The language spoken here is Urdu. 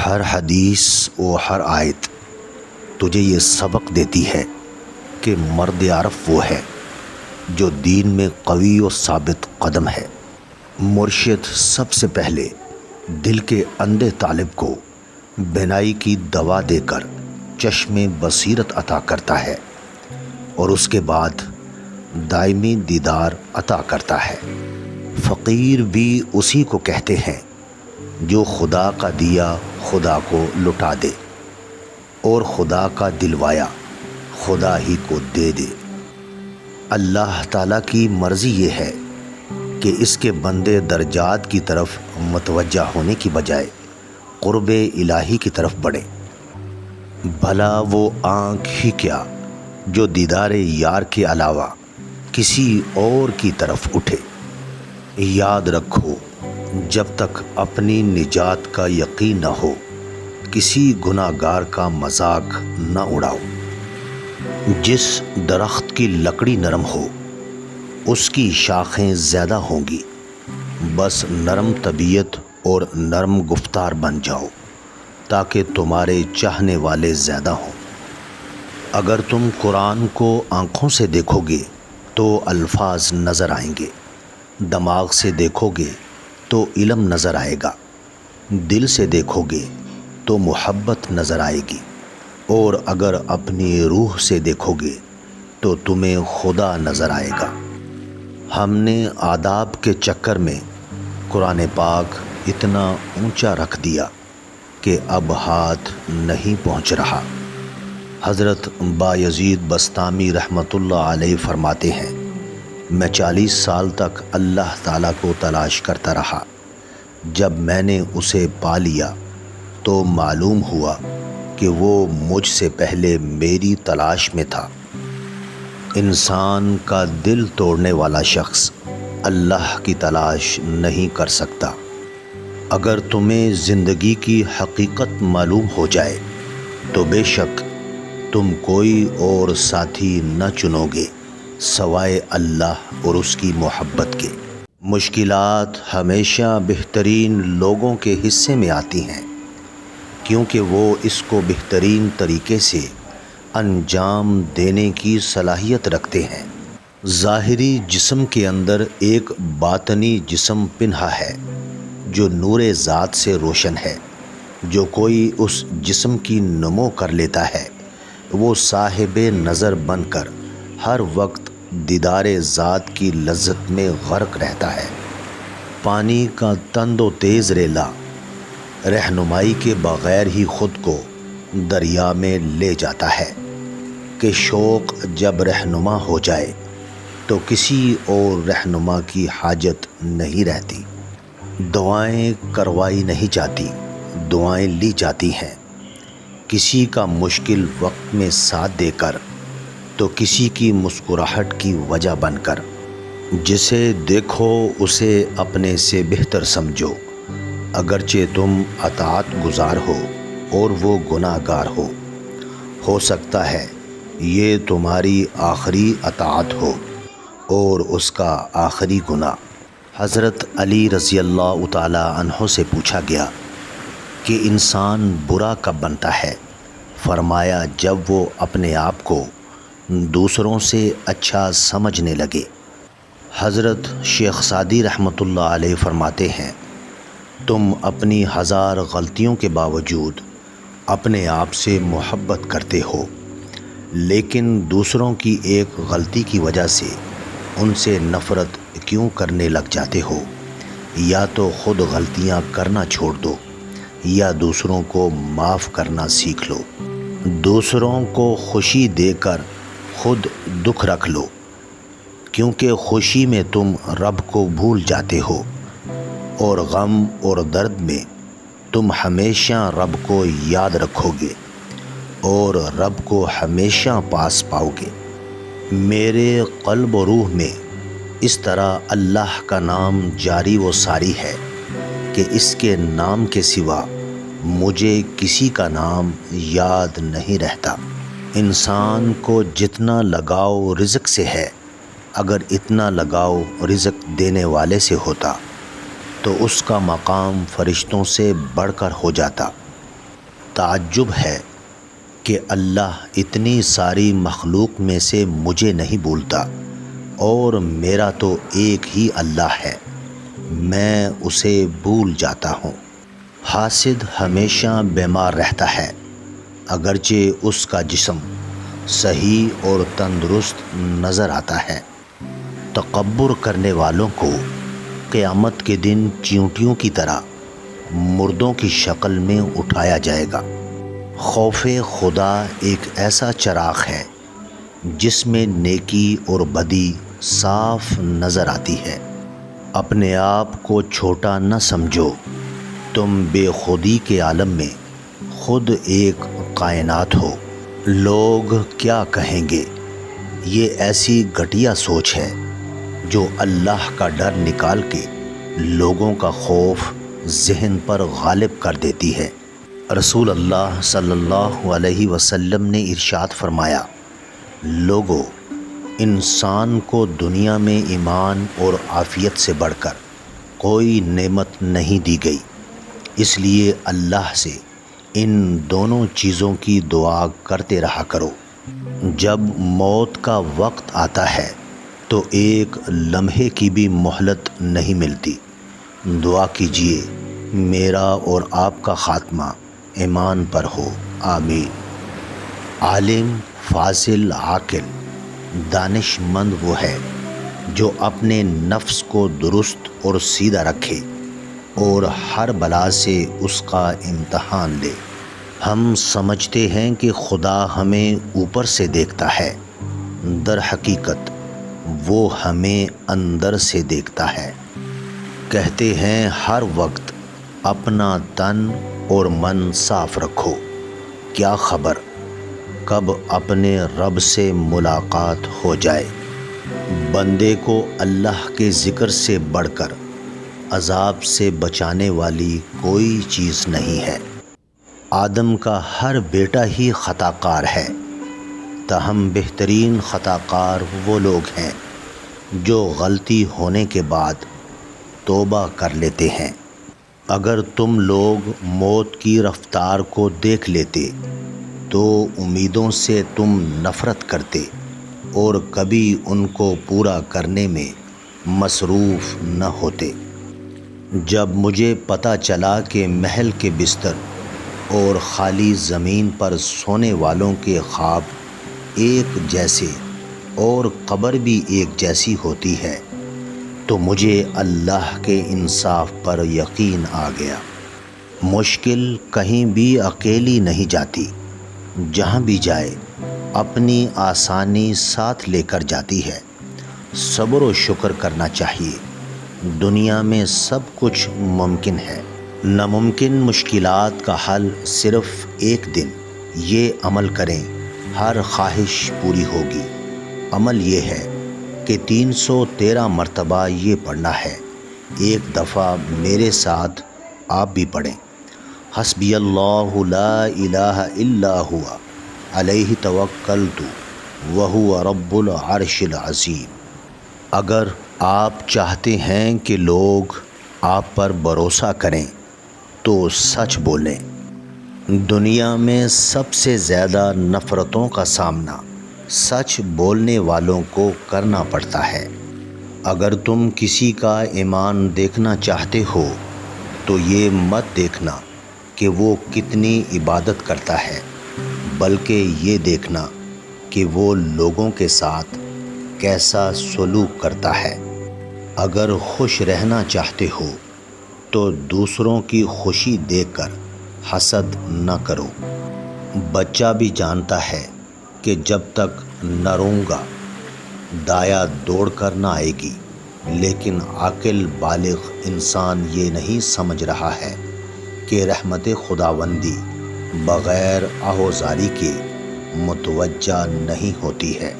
ہر حدیث و ہر آیت تجھے یہ سبق دیتی ہے کہ مرد عرف وہ ہے جو دین میں قوی و ثابت قدم ہے۔ مرشد سب سے پہلے دل کے اندھے طالب کو بینائی کی دوا دے کر چشم بصیرت عطا کرتا ہے اور اس کے بعد دائمی دیدار عطا کرتا ہے۔ فقیر بھی اسی کو کہتے ہیں جو خدا کا دیا خدا کو لٹا دے اور خدا کا دلوایا خدا ہی کو دے دے۔ اللہ تعالیٰ کی مرضی یہ ہے کہ اس کے بندے درجات کی طرف متوجہ ہونے کی بجائے قرب الہی کی طرف بڑھے۔ بھلا وہ آنکھ ہی کیا جو دیدار یار کے علاوہ کسی اور کی طرف اٹھے۔ یاد رکھو جب تک اپنی نجات کا یقین نہ ہو کسی گناہ گار کا مذاق نہ اڑاؤ۔ جس درخت کی لکڑی نرم ہو اس کی شاخیں زیادہ ہوں گی، بس نرم طبیعت اور نرم گفتار بن جاؤ تاکہ تمہارے چاہنے والے زیادہ ہوں۔ اگر تم قرآن کو آنکھوں سے دیکھو گے تو الفاظ نظر آئیں گے، دماغ سے دیکھو گے تو علم نظر آئے گا، دل سے دیکھو گے تو محبت نظر آئے گی، اور اگر اپنی روح سے دیکھو گے تو تمہیں خدا نظر آئے گا۔ ہم نے آداب کے چکر میں قرآن پاک اتنا اونچا رکھ دیا کہ اب ہاتھ نہیں پہنچ رہا۔ حضرت بایزید بسطامی رحمۃ اللہ علیہ فرماتے ہیں، میں 40 سال تک اللہ تعالیٰ کو تلاش کرتا رہا۔ جب میں نے اسے پا لیا تو معلوم ہوا کہ وہ مجھ سے پہلے میری تلاش میں تھا۔ انسان کا دل توڑنے والا شخص اللہ کی تلاش نہیں کر سکتا۔ اگر تمہیں زندگی کی حقیقت معلوم ہو جائے تو بے شک تم کوئی اور ساتھی نہ چنو گے سوائے اللہ اور اس کی محبت کے۔ مشکلات ہمیشہ بہترین لوگوں کے حصے میں آتی ہیں کیونکہ وہ اس کو بہترین طریقے سے انجام دینے کی صلاحیت رکھتے ہیں۔ ظاہری جسم کے اندر ایک باطنی جسم پنہا ہے جو نور ذات سے روشن ہے۔ جو کوئی اس جسم کی نمو کر لیتا ہے وہ صاحب نظر بن کر ہر وقت دیدار ذات کی لذت میں غرق رہتا ہے۔ پانی کا تند و تیز ریلا رہنمائی کے بغیر ہی خود کو دریا میں لے جاتا ہے کہ شوق جب رہنما ہو جائے تو کسی اور رہنما کی حاجت نہیں رہتی۔ دعائیں کروائی نہیں جاتی، دعائیں لی جاتی ہیں۔ کسی کا مشکل وقت میں ساتھ دے کر تو کسی کی مسکراہٹ کی وجہ بن کر۔ جسے دیکھو اسے اپنے سے بہتر سمجھو، اگرچہ تم اطاعت گزار ہو اور وہ گناہ گار ہو سکتا ہے یہ تمہاری آخری اطاعت ہو اور اس کا آخری گناہ۔ حضرت علی رضی اللہ تعالی عنہ سے پوچھا گیا کہ انسان برا کب بنتا ہے؟ فرمایا جب وہ اپنے آپ کو دوسروں سے اچھا سمجھنے لگے۔ حضرت شیخ سعدی رحمۃ اللہ علیہ فرماتے ہیں، تم اپنی 1000 غلطیوں کے باوجود اپنے آپ سے محبت کرتے ہو، لیکن دوسروں کی ایک غلطی کی وجہ سے ان سے نفرت کیوں کرنے لگ جاتے ہو؟ یا تو خود غلطیاں کرنا چھوڑ دو یا دوسروں کو معاف کرنا سیکھ لو۔ دوسروں کو خوشی دے کر خود دکھ رکھ لو، کیونکہ خوشی میں تم رب کو بھول جاتے ہو اور غم اور درد میں تم ہمیشہ رب کو یاد رکھو گے اور رب کو ہمیشہ پاس پاؤ گے۔ میرے قلب و روح میں اس طرح اللہ کا نام جاری و ساری ہے کہ اس کے نام کے سوا مجھے کسی کا نام یاد نہیں رہتا۔ انسان کو جتنا لگاؤ رزق سے ہے، اگر اتنا لگاؤ رزق دینے والے سے ہوتا تو اس کا مقام فرشتوں سے بڑھ کر ہو جاتا۔ تعجب ہے کہ اللہ اتنی ساری مخلوق میں سے مجھے نہیں بھولتا، اور میرا تو ایک ہی اللہ ہے، میں اسے بھول جاتا ہوں۔ حاسد ہمیشہ بیمار رہتا ہے، اگرچہ اس کا جسم صحیح اور تندرست نظر آتا ہے۔ تکبر کرنے والوں کو قیامت کے دن چیونٹیوں کی طرح مردوں کی شکل میں اٹھایا جائے گا۔ خوف خدا ایک ایسا چراغ ہے جس میں نیکی اور بدی صاف نظر آتی ہے۔ اپنے آپ کو چھوٹا نہ سمجھو، تم بے خودی کے عالم میں خود ایک کائنات ہو۔ لوگ کیا کہیں گے، یہ ایسی گھٹیا سوچ ہے جو اللہ کا ڈر نکال کے لوگوں کا خوف ذہن پر غالب کر دیتی ہے۔ رسول اللہ صلی اللہ علیہ وسلم نے ارشاد فرمایا، لوگو، انسان کو دنیا میں ایمان اور عافیت سے بڑھ کر کوئی نعمت نہیں دی گئی، اس لیے اللہ سے ان دونوں چیزوں کی دعا کرتے رہا کرو۔ جب موت کا وقت آتا ہے تو ایک لمحے کی بھی مہلت نہیں ملتی۔ دعا کیجئے میرا اور آپ کا خاتمہ ایمان پر ہو، آمین۔ عالم، فاضل، عاقل، دانش مند وہ ہے جو اپنے نفس کو درست اور سیدھا رکھے اور ہر بلا سے اس کا امتحان لے۔ ہم سمجھتے ہیں کہ خدا ہمیں اوپر سے دیکھتا ہے، در حقیقت وہ ہمیں اندر سے دیکھتا ہے۔ کہتے ہیں ہر وقت اپنا تن اور من صاف رکھو، کیا خبر کب اپنے رب سے ملاقات ہو جائے۔ بندے کو اللہ کے ذکر سے بڑھ کر عذاب سے بچانے والی کوئی چیز نہیں ہے۔ آدم کا ہر بیٹا ہی خطا کار ہے، تاہم بہترین خطا کار وہ لوگ ہیں جو غلطی ہونے کے بعد توبہ کر لیتے ہیں۔ اگر تم لوگ موت کی رفتار کو دیکھ لیتے تو امیدوں سے تم نفرت کرتے اور کبھی ان کو پورا کرنے میں مصروف نہ ہوتے۔ جب مجھے پتہ چلا کہ محل کے بستر اور خالی زمین پر سونے والوں کے خواب ایک جیسے اور قبر بھی ایک جیسی ہوتی ہے تو مجھے اللہ کے انصاف پر یقین آ گیا۔ مشکل کہیں بھی اکیلی نہیں جاتی، جہاں بھی جائے اپنی آسانی ساتھ لے کر جاتی ہے۔ صبر و شکر کرنا چاہیے، دنیا میں سب کچھ ممکن ہے۔ ناممکن مشکلات کا حل صرف ایک دن یہ عمل کریں، ہر خواہش پوری ہوگی۔ عمل یہ ہے کہ 313 مرتبہ یہ پڑھنا ہے، ایک دفعہ میرے ساتھ آپ بھی پڑھیں۔ حسبی اللہ لا الہ الا ہوا علیہ توکلت وہو رب العرش العظیم۔ اگر آپ چاہتے ہیں کہ لوگ آپ پر بھروسہ کریں تو سچ بولیں۔ دنیا میں سب سے زیادہ نفرتوں کا سامنا سچ بولنے والوں کو کرنا پڑتا ہے۔ اگر تم کسی کا ایمان دیکھنا چاہتے ہو تو یہ مت دیکھنا کہ وہ کتنی عبادت کرتا ہے، بلکہ یہ دیکھنا کہ وہ لوگوں کے ساتھ کیسا سلوک کرتا ہے۔ اگر خوش رہنا چاہتے ہو تو دوسروں کی خوشی دیکھ کر حسد نہ کرو۔ بچہ بھی جانتا ہے کہ جب تک نہ روں گا دایا دوڑ کر نہ آئے گی، لیکن عاقل بالغ انسان یہ نہیں سمجھ رہا ہے کہ رحمت خداوندی بغیر آہوزاری کے متوجہ نہیں ہوتی ہے۔